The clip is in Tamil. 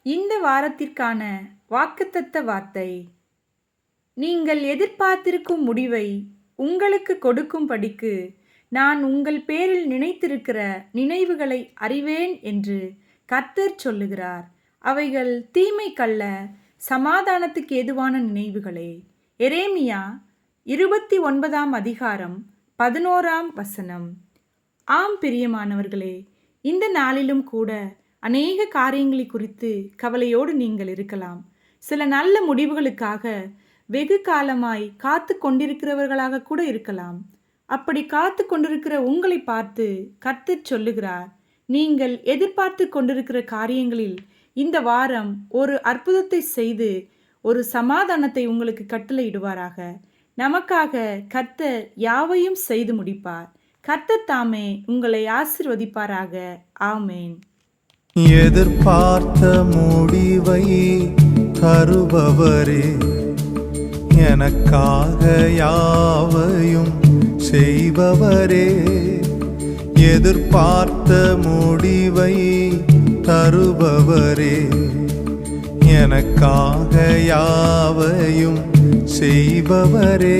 இந்த வாரத்திற்கான வாக்குத்தத்த வார்த்தை. நீங்கள் எதிர்பார்த்திருக்கும் முடிவை உங்களுக்கு கொடுக்கும்படிக்கு நான் உங்கள் பேரில் நினைத்திருக்கிற நினைவுகளை அறிவேன் என்று கர்த்தர் சொல்லுகிறார். அவைகள் தீமைக்கல்ல, சமாதானத்துக்கு ஏதுவான நினைவுகளே. எரேமியா 29ஆம் அதிகாரம் 11ஆம் வசனம். ஆம் பிரியமானவர்களே, இந்த நாளிலும் கூட அநேக காரியங்களை குறித்து கவலையோடு நீங்கள் இருக்கலாம். சில நல்ல முடிவுகளுக்காக வெகு காலமாய் காத்து கொண்டிருக்கிறவர்களாக கூட இருக்கலாம். அப்படி காத்து கொண்டிருக்கிற உங்களை பார்த்து கர்த்தர் சொல்லுகிறார், நீங்கள் எதிர்பார்த்து கொண்டிருக்கிற காரியங்களில் இந்த வாரம் ஒரு அற்புதத்தை செய்து ஒரு சமாதானத்தை உங்களுக்கு கட்டளையிடுவாராக. நமக்காக கர்த்தர் யாவையும் செய்து முடிப்பார். கர்த்தர் தாமே உங்களை ஆசீர்வதிப்பாராக. ஆமேன். எதிர்பார்த்த முடிவை தருபவரே, எனக்காக யாவையும் செய்பவரே. எதிர்பார்த்த முடிவை தருபவரே, எனக்காக யாவையும் செய்பவரே.